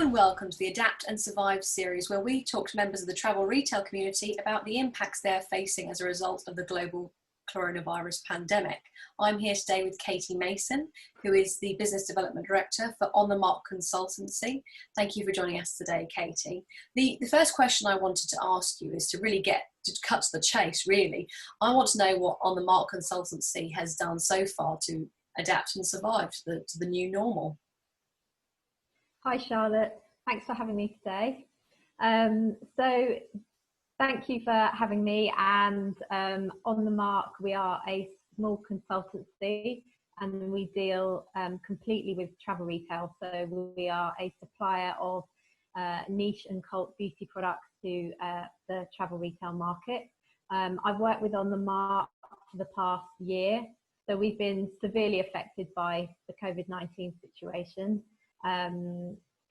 Hello and welcome to the Adapt and Survive series, where we talk to members of the travel retail community about the impacts they're facing as a result of the global coronavirus pandemic. I'm here today with Katy Mason, who is the Business Development Director for Mark Consultancy. Thank you for joining us today, Katy. The first question I wanted to ask you is to really cut to the chase, really. I want to know what Mark Consultancy has done so far to adapt and survive to the new normal. Hi Charlotte, thanks for having me today. So thank you for having me, and on the Mark, we are a small consultancy and we deal completely with travel retail. So we are a supplier of niche and cult beauty products to the travel retail market. I've worked with On the Mark for the past year, so we've been severely affected by the COVID-19 situation.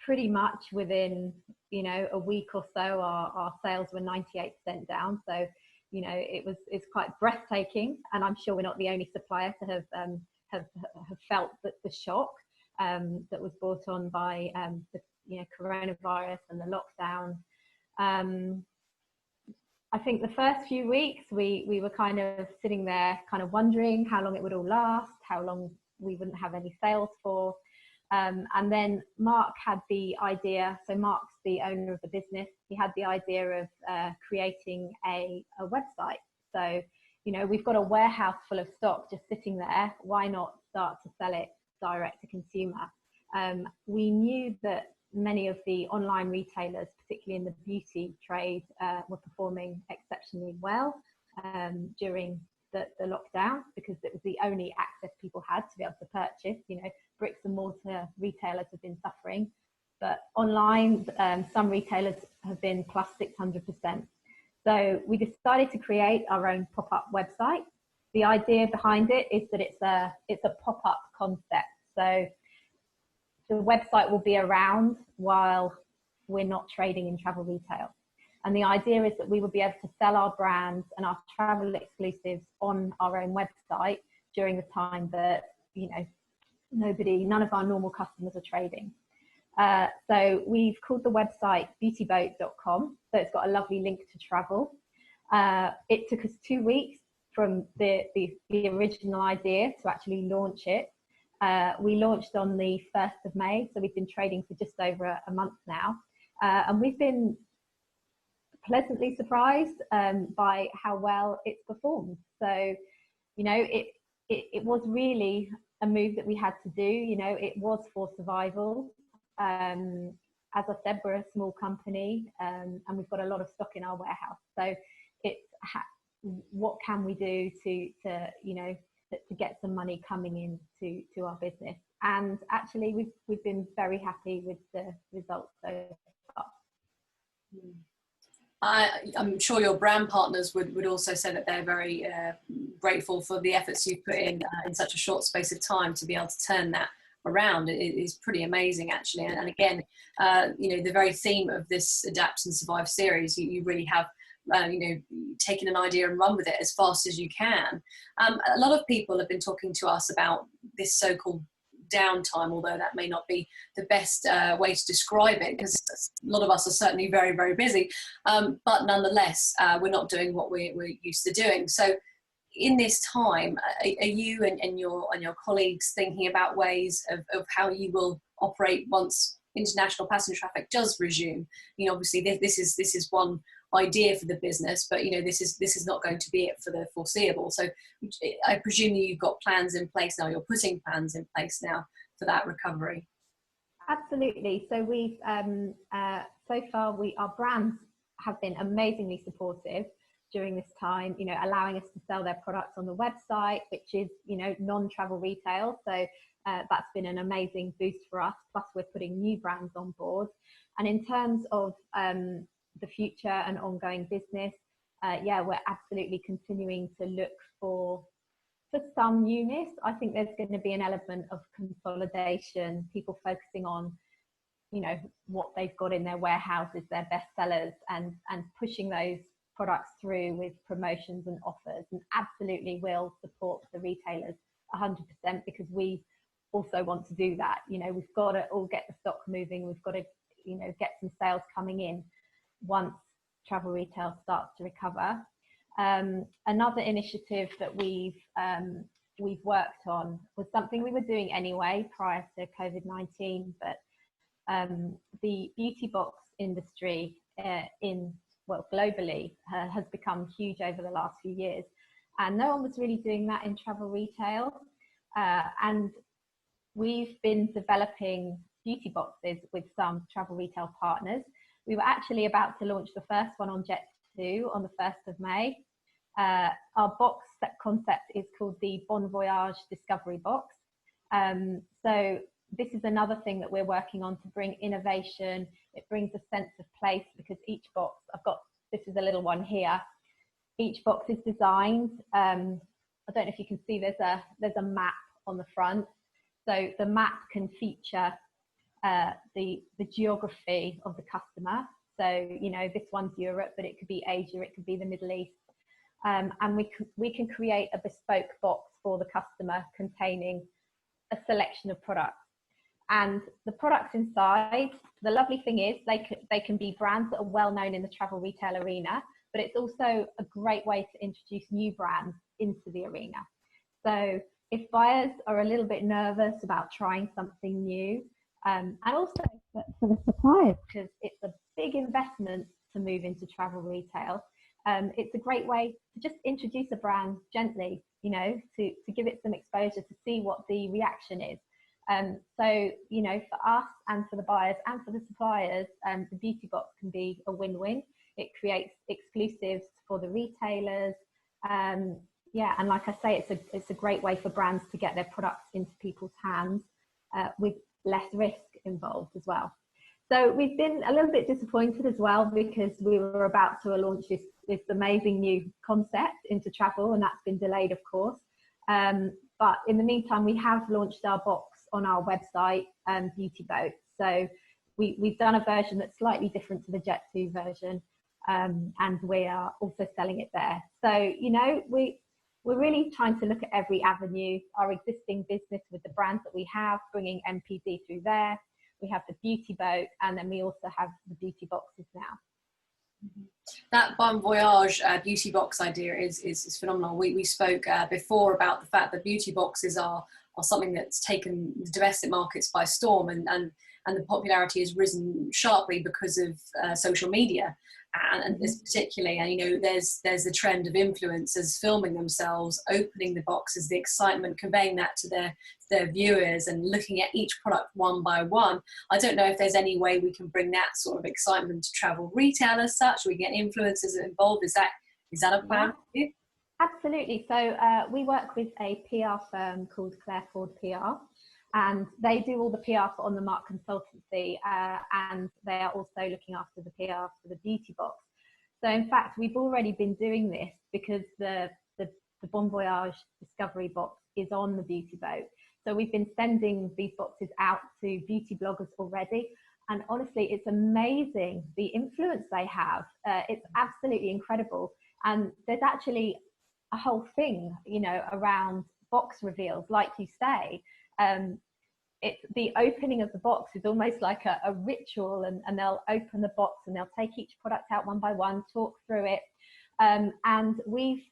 Pretty much within a week or so, our sales were 98% down. So it's quite breathtaking, and I'm sure we're not the only supplier to have felt the shock that was brought on by the coronavirus and the lockdown. I think the first few weeks we were kind of sitting there kind of wondering how long it would all last, how long we wouldn't have any sales for. And then Mark had the idea, so Mark's the owner of the business, he had the idea of creating a website. So, we've got a warehouse full of stock just sitting there, why not start to sell it direct to consumer? We knew that many of the online retailers, particularly in the beauty trade, were performing exceptionally well during the lockdown, because it was the only access people had to be able to purchase. Bricks and mortar retailers have been suffering, but online, some retailers have been plus 600%. So we decided to create our own pop-up website. The idea behind it is that it's a pop-up concept. So the website will be around while we're not trading in travel retail. And the idea is that we will be able to sell our brands and our travel exclusives on our own website during the time that, none of our normal customers are trading. So we've called the website beautyboat.com. So it's got a lovely link to travel. It took us 2 weeks from the original idea to actually launch it. We launched on the 1st of May. So we've been trading for just over a month now. And we've been pleasantly surprised by how well it's performed. So, it was really a move that we had to do. It was for survival. As I said, we're a small company, and we've got a lot of stock in our warehouse. So it's what can we do to get some money coming in to our business? And actually, we've been very happy with the results so far. I'm sure your brand partners would also say that they're very grateful for the efforts you've put in such a short space of time to be able to turn that around. It is pretty amazing, actually. And again, the very theme of this Adapt and Survive series, you really have taken an idea and run with it as fast as you can. A lot of people have been talking to us about this so-called downtime, although that may not be the best way to describe it, because a lot of us are certainly very, very busy, but nonetheless we're not doing what we're used to doing. So in this time, are you and your colleagues thinking about ways of how you will operate once international passenger traffic does resume? Obviously this is one idea for the business, but this is not going to be it for the foreseeable. So I presume that you've got plans in place now. You're putting plans in place now for that recovery. Absolutely. So we've so far our brands have been amazingly supportive during this time. Allowing us to sell their products on the website, which is non-travel retail. So that's been an amazing boost for us. Plus, we're putting new brands on board. And in terms of the future and ongoing business, we're absolutely continuing to look for some newness. I think there's going to be an element of consolidation, people focusing on what they've got in their warehouses, their best sellers, and pushing those products through with promotions and offers. And absolutely will support the retailers 100%, because we also want to do that. We've got to all get the stock moving. We've got to you know, get some sales coming in once travel retail starts to recover. Another initiative that we've worked on was something we were doing anyway prior to COVID-19, but the beauty box industry globally has become huge over the last few years, and no one was really doing that in travel retail. And we've been developing beauty boxes with some travel retail partners. We were actually about to launch the first one on Jet2 on the 1st of May. Our box concept is called the Bon Voyage Discovery Box. So this is another thing that we're working on to bring innovation. It brings a sense of place, because each box, this is a little one here. Each box is designed, I don't know if you can see, there's a map on the front. So the map can feature the geography of the customer. So, you know, this one's Europe, but it could be Asia, it could be the Middle East. And we can create a bespoke box for the customer containing a selection of products. And the products inside, the lovely thing is they can be brands that are well known in the travel retail arena, but it's also a great way to introduce new brands into the arena. So if buyers are a little bit nervous about trying something new, and also for the suppliers, because it's a big investment to move into travel retail, it's a great way to just introduce a brand gently, you know, to give it some exposure, to see what the reaction is. So, you know, for us and for the buyers and for the suppliers, the beauty box can be a win-win. It creates exclusives for the retailers. Yeah, and like I say, it's a great way for brands to get their products into people's hands with less risk involved as well. So we've been a little bit disappointed as well, because we were about to launch this amazing new concept into travel, and that's been delayed, of course. But in the meantime, we have launched our box on our website, Beauty Boat. So we've done a version that's slightly different to the Jet2 version, and we are also selling it there. So, you know, we're really trying to look at every avenue, our existing business with the brands that we have, bringing MPD through there. We have the Beauty Boat, and then we also have the beauty boxes now. That Bon Voyage beauty box idea is phenomenal. We spoke before about the fact that beauty boxes are something that's taken the domestic markets by storm, and the popularity has risen sharply because of social media, and this particularly, and you know, there's the trend of influencers filming themselves opening the boxes, the excitement, conveying that to their viewers, and looking at each product one by one. I don't know if there's any way we can bring that sort of excitement to travel retail as such. We get influencers involved. Is that a plan? Yeah. Absolutely. So we work with a PR firm called Claire Ford PR, and they do all the PR on the Mark Consultancy, and they are also looking after the PR for the beauty box. So in fact, we've already been doing this, because the Bon Voyage Discovery Box is on the Beauty Boat. So we've been sending these boxes out to beauty bloggers already. And honestly, it's amazing the influence they have. It's absolutely incredible. And there's actually a whole thing, you know, around box reveals, like you say. It's the opening of the box is almost like a ritual, and they'll open the box and they'll take each product out one by one, talk through it. And we've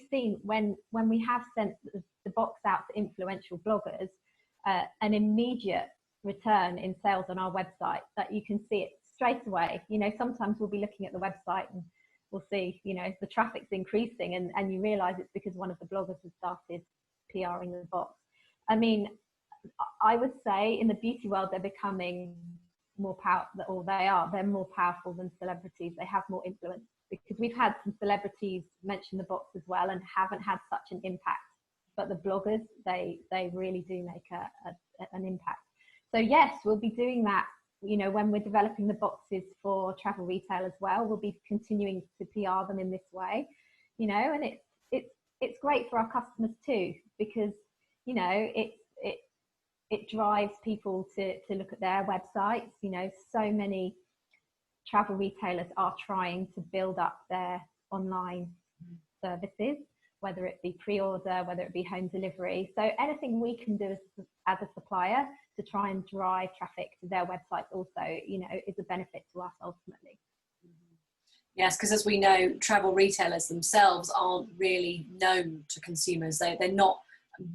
seen when we have sent the box out to influential bloggers, an immediate return in sales on our website, that you can see it straight away. You know, sometimes we'll be looking at the website and we'll see, you know, the traffic's increasing, and you realize it's because one of the bloggers has started PRing the box. I mean, I would say in the beauty world, they're becoming more powerful, they're more powerful than celebrities. They have more influence, because we've had some celebrities mention the box as well and haven't had such an impact. But the bloggers, they really do make an impact. So yes, we'll be doing that. You know, when we're developing the boxes for travel retail as well, we'll be continuing to PR them in this way. You know, and it's great for our customers too, because you know it drives people to look at their websites. You know, so many travel retailers are trying to build up their online services. whether it be pre-order, whether it be home delivery. So anything we can do as a supplier to try and drive traffic to their websites also, you know, is a benefit to us ultimately. Yes, because as we know, travel retailers themselves aren't really known to consumers. They're not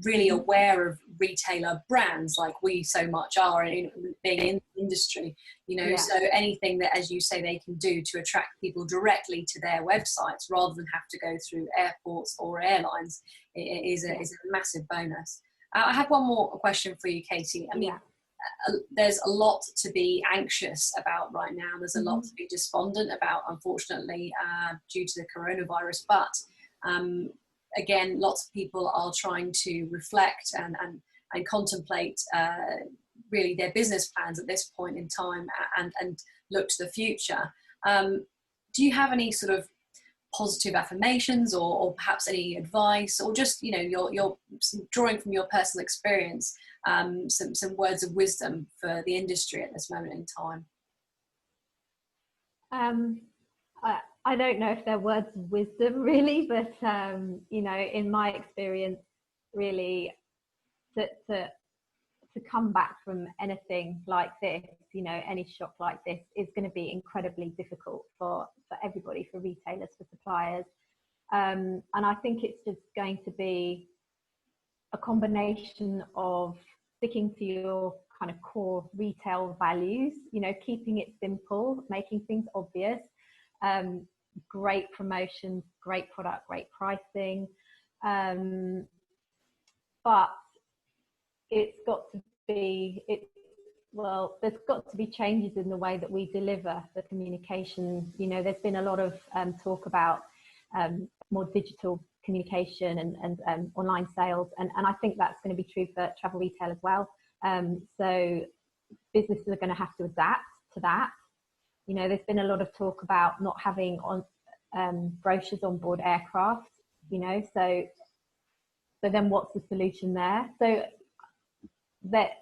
really aware of retailer brands like we so much are in being in the industry, you know. So anything that, as you say, they can do to attract people directly to their websites rather than have to go through airports or airlines is a massive bonus. I have one more question for you, Katy. I mean, there's a lot to be anxious about right now. There's a lot to be despondent about, unfortunately, due to the coronavirus. But again, lots of people are trying to reflect and contemplate really their business plans at this point in time and look to the future. Do you have any sort of positive affirmations or perhaps any advice, or just, you know, you're drawing from your personal experience, some words of wisdom for the industry at this moment in time? I don't know if they're words of wisdom really, but you know, in my experience, really, to come back from anything like this, you know, any shock like this is going to be incredibly difficult for everybody, for retailers, for suppliers. And I think it's just going to be a combination of sticking to your kind of core retail values, you know, keeping it simple, making things obvious, great promotions, great product, great pricing. But it's got to be, there's got to be changes in the way that we deliver the communication. You know, there's been a lot of talk about more digital communication and online sales. And I think that's going to be true for travel retail as well. So businesses are going to have to adapt to that. You know, there's been a lot of talk about not having brochures on board aircraft, you know, so then what's the solution there? So that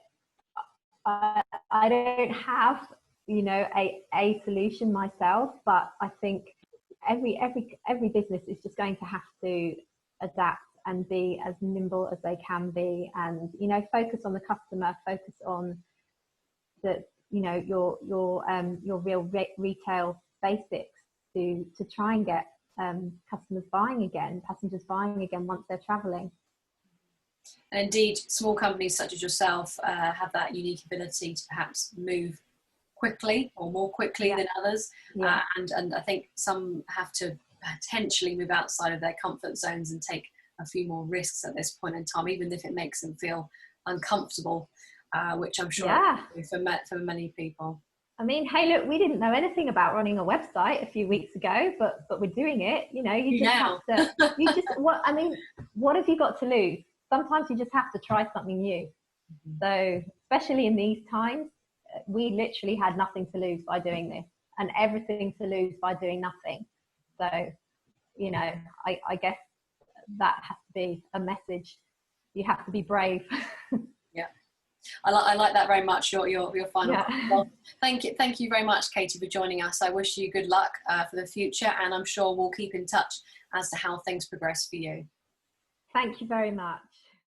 I don't have, you know, a solution myself, but I think every business is just going to have to adapt and be as nimble as they can be, and, you know, focus on the customer, focus on the, you know, your real retail basics to try and get customers buying again, passengers buying again once they're traveling. And indeed, small companies such as yourself have that unique ability to perhaps move quickly or more quickly than others. And I think some have to potentially move outside of their comfort zones and take a few more risks at this point in time, even if it makes them feel uncomfortable, which I'm sure for many people. I mean, hey, look, we didn't know anything about running a website a few weeks ago, but we're doing it. You know, you just have to, what have you got to lose? Sometimes you just have to try something new. So especially in these times, we literally had nothing to lose by doing this and everything to lose by doing nothing. So, you know, I guess that has to be a message. You have to be brave. Yeah. I like that very much, your final comment. Well, thank you very much, Katy, for joining us. I wish you good luck for the future, and I'm sure we'll keep in touch as to how things progress for you. Thank you very much.